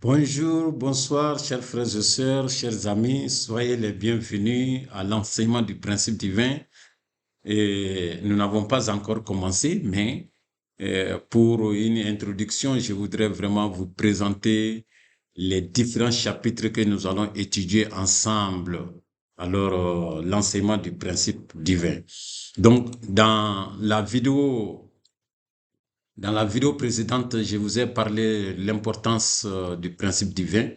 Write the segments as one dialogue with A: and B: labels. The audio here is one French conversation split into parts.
A: Bonjour, bonsoir, chers frères et sœurs, chers amis, soyez les bienvenus à l'enseignement du principe divin. Et nous n'avons pas encore commencé, mais pour une introduction, je voudrais vraiment vous présenter les différents chapitres que nous allons étudier ensemble. Alors, l'enseignement du principe divin. Donc, dans la vidéo précédente, je vous ai parlé de l'importance du principe divin.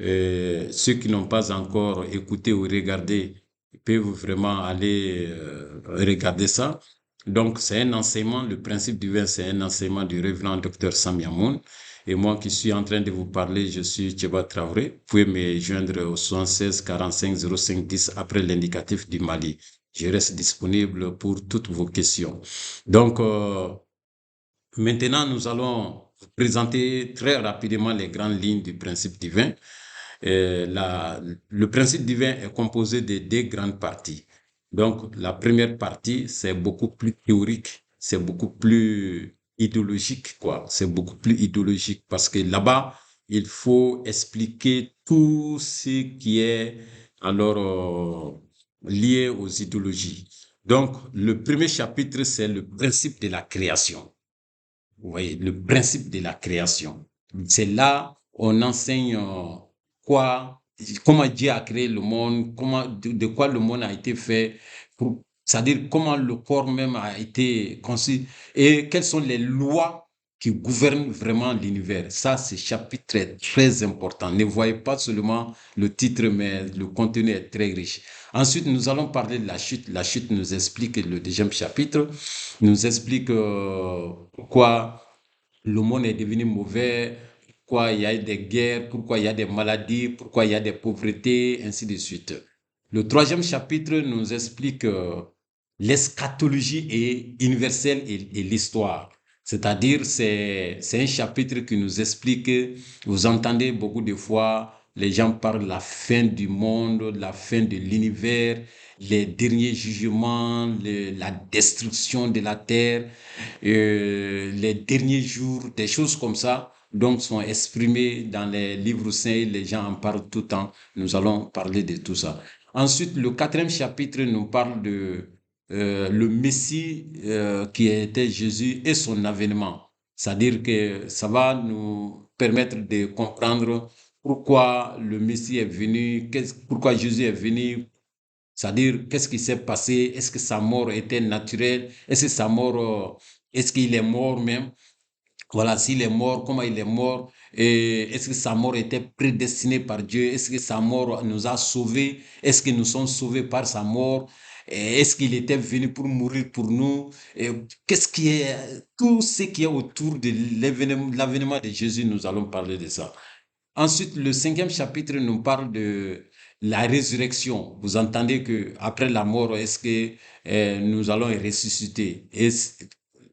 A: Ceux qui n'ont pas encore écouté ou regardé peuvent vraiment aller regarder ça. Donc, c'est un enseignement, le principe divin, c'est un enseignement du révérend docteur Sam Yamoun. Et moi qui suis en train de vous parler, je suis Tcheba Traoré. Vous pouvez me joindre au 76 45 05 10 après l'indicatif du Mali. Je reste disponible pour toutes vos questions. Donc, maintenant, nous allons vous présenter très rapidement les grandes lignes du principe divin. Le principe divin est composé de deux grandes parties. Donc, la première partie, c'est beaucoup plus théorique, c'est beaucoup plus idéologique, quoi. C'est beaucoup plus idéologique parce que là-bas, il faut expliquer tout ce qui est lié aux idéologies. Donc, le premier chapitre, c'est le principe de la création. Vous voyez, le principe de la création. C'est là on enseigne quoi, comment Dieu a créé le monde, de quoi le monde a été fait, c'est-à-dire comment le corps même a été conçu et quelles sont les lois qui gouvernent vraiment l'univers. Ça, ce chapitre est très important. Ne voyez pas seulement le titre, mais le contenu est très riche. Ensuite, nous allons parler de la chute. La chute nous explique le deuxième chapitre, nous explique pourquoi le monde est devenu mauvais, pourquoi il y a des guerres, pourquoi il y a des maladies, pourquoi il y a des pauvretés, ainsi de suite. Le troisième chapitre nous explique l'eschatologie et universelle et l'histoire. C'est-à-dire, c'est un chapitre qui nous explique, vous entendez beaucoup de fois, les gens parlent de la fin du monde, la fin de l'univers, les derniers jugements, la destruction de la terre, les derniers jours, des choses comme ça, donc sont exprimées dans les livres saints, les gens en parlent tout le temps. Nous allons parler de tout ça. Ensuite, le quatrième chapitre nous parle de le Messie qui était Jésus et son avènement. C'est-à-dire que ça va nous permettre de comprendre pourquoi le Messie est venu, pourquoi Jésus est venu, c'est-à-dire, qu'est-ce qui s'est passé? Est-ce que sa mort était naturelle? Est-ce que sa mort, est-ce qu'il est mort même? Voilà, s'il est mort, comment il est mort? Et est-ce que sa mort était prédestinée par Dieu? Est-ce que sa mort nous a sauvés? Est-ce que nous sommes sauvés par sa mort? Et est-ce qu'il était venu pour mourir pour nous? Et qu'est-ce qui est, tout ce qui est autour de l'avènement de Jésus, nous allons parler de ça. Ensuite, le cinquième chapitre nous parle de la résurrection. Vous entendez que après la mort, est-ce que nous allons ressusciter?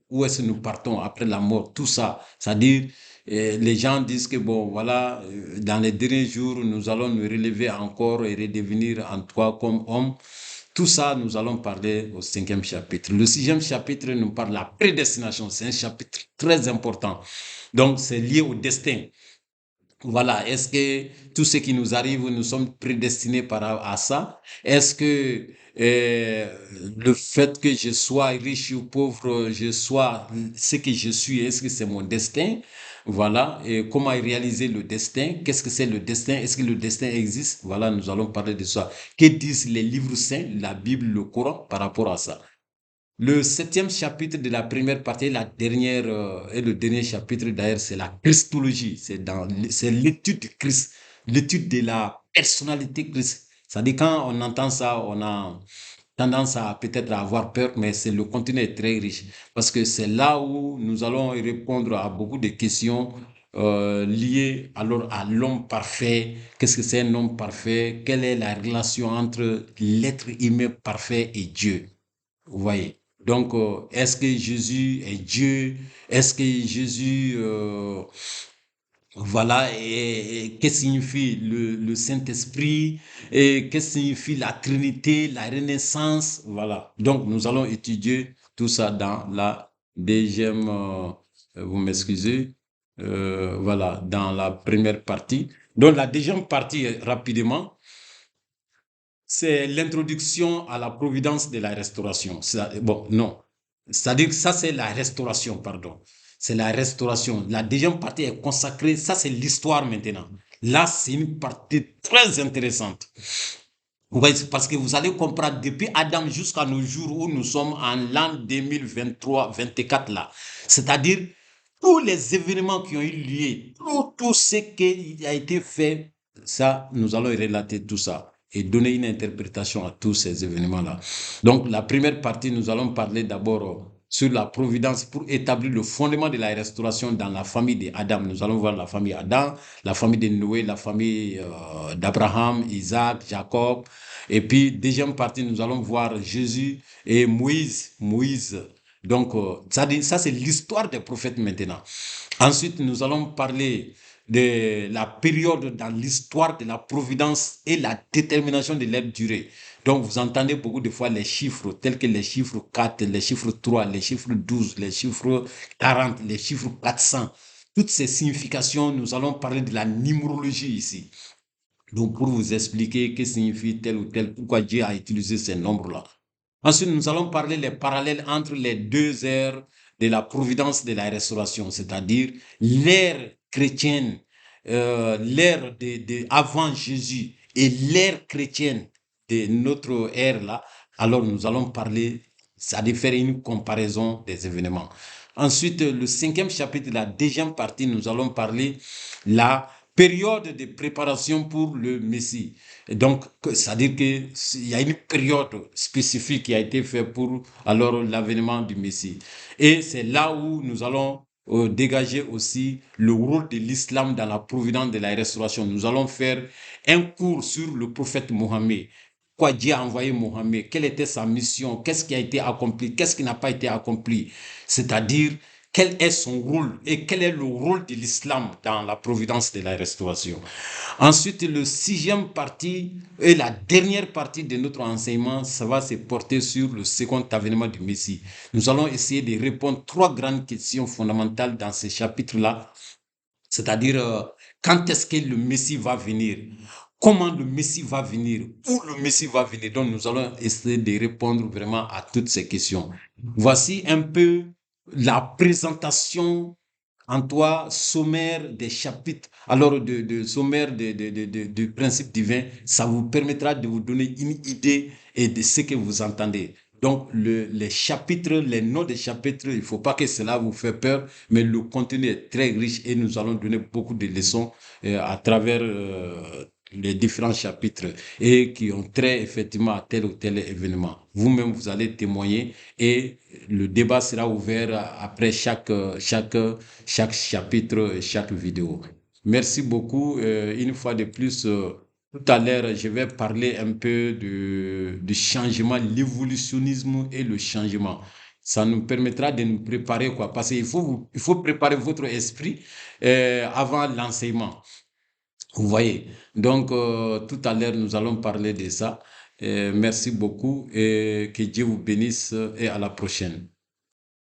A: Où est-ce que nous partons après la mort? Tout ça. C'est-à-dire, les gens disent que bon, voilà, dans les derniers jours, nous allons nous relever encore et redevenir en toi comme homme. Tout ça, nous allons parler au cinquième chapitre. Le sixième chapitre nous parle de la prédestination. C'est un chapitre très important. Donc, c'est lié au destin. Voilà, est-ce que tout ce qui nous arrive, nous sommes prédestinés à ça? Est-ce que euh, le fait que je sois riche ou pauvre, je sois ce que je suis, est-ce que c'est mon destin? Voilà, et comment réaliser le destin? Qu'est-ce que c'est le destin? Est-ce que le destin existe? Voilà, nous allons parler de ça. Que disent les livres saints, la Bible, le Coran par rapport à ça? Le septième chapitre de la première partie, la dernière et le dernier chapitre d'ailleurs, c'est la Christologie. C'est l'étude du Christ, l'étude de la personnalité de Christ. Ça dit quand on entend ça, on a tendance à peut-être avoir peur, mais c'est le contenu est très riche parce que c'est là où nous allons répondre à beaucoup de questions liées alors à l'homme parfait. Qu'est-ce que c'est un homme parfait? Quelle est la relation entre l'être humain parfait et Dieu? Vous voyez. Donc, est-ce que Jésus est Dieu? Est-ce que Jésus, voilà, et qu'est-ce que signifie le Saint-Esprit? Et qu'est-ce que signifie la Trinité, la Renaissance? Voilà. Donc, nous allons étudier tout ça dans la deuxième, vous m'excusez, voilà, dans la première partie. Donc, la deuxième partie, rapidement, c'est l'introduction à la providence de la restauration. Bon, non. C'est-à-dire que ça, c'est la restauration, pardon. C'est la restauration. La deuxième partie est consacrée, ça, c'est l'histoire maintenant. Là, c'est une partie très intéressante. Vous voyez, parce que vous allez comprendre, depuis Adam jusqu'à nos jours où nous sommes en l'an 2023-24 là, c'est-à-dire tous les événements qui ont eu lieu, tout ce qui a été fait, ça, nous allons relater tout ça et donner une interprétation à tous ces événements-là. Donc, la première partie, nous allons parler d'abord sur la providence pour établir le fondement de la restauration dans la famille d'Adam. Nous allons voir la famille Adam, la famille de Noé, la famille d'Abraham, Isaac, Jacob. Et puis, deuxième partie, nous allons voir Jésus et Moïse. Moïse. Donc, ça c'est l'histoire des prophètes maintenant. Ensuite, nous allons parler de la période dans l'histoire de la providence et la détermination de leur durée. Donc, vous entendez beaucoup de fois les chiffres, tels que les chiffres 4, les chiffres 3, les chiffres 12, les chiffres 40, les chiffres 400. Toutes ces significations, nous allons parler de la numérologie ici. Donc, pour vous expliquer que signifie tel ou tel, pourquoi Dieu a utilisé ces nombres-là. Ensuite, nous allons parler les parallèles entre les deux ères de la providence de la restauration, c'est-à-dire l'ère chrétienne, l'ère avant Jésus et l'ère chrétienne de notre ère là. Alors, nous allons parler, ça de faire une comparaison des événements. Ensuite, le cinquième chapitre, la deuxième partie, nous allons parler la période de préparation pour le Messie. Et donc, c'est-à-dire qu'il y a une période spécifique qui a été faite pour alors l'avènement du Messie. Et c'est là où nous allons dégager aussi le rôle de l'islam dans la providence de la restauration. Nous allons faire un cours sur le prophète Mohammed. Pourquoi Dieu a envoyé Mohammed? Quelle était sa mission? Qu'est-ce qui a été accompli? Qu'est-ce qui n'a pas été accompli? C'est-à-dire, quel est son rôle et quel est le rôle de l'islam dans la providence de la restauration. Ensuite, le sixième partie et la dernière partie de notre enseignement, ça va se porter sur le second avènement du Messie. Nous allons essayer de répondre trois grandes questions fondamentales dans ces chapitres-là, c'est-à-dire quand est-ce que le Messie va venir? Comment le Messie va venir? Où le Messie va venir? Donc, nous allons essayer de répondre vraiment à toutes ces questions. Voici un peu la présentation en toi sommaire des chapitres, alors sommaire du principe divin, ça vous permettra de vous donner une idée et de ce que vous entendez. Donc, les chapitres, les noms des chapitres, il ne faut pas que cela vous fait peur, mais le contenu est très riche et nous allons donner beaucoup de leçons à travers les différents chapitres et qui ont trait effectivement à tel ou tel événement. Vous-même, vous allez témoigner et le débat sera ouvert après chaque chapitre et chaque vidéo. Merci beaucoup. Une fois de plus, tout à l'heure, je vais parler un peu du changement, l'évolutionnisme et le changement. Ça nous permettra de nous préparer, quoi, parce qu'il faut préparer votre esprit avant l'enseignement. Vous voyez. Donc, tout à l'heure, nous allons parler de ça. Merci beaucoup et que Dieu vous bénisse et à la prochaine.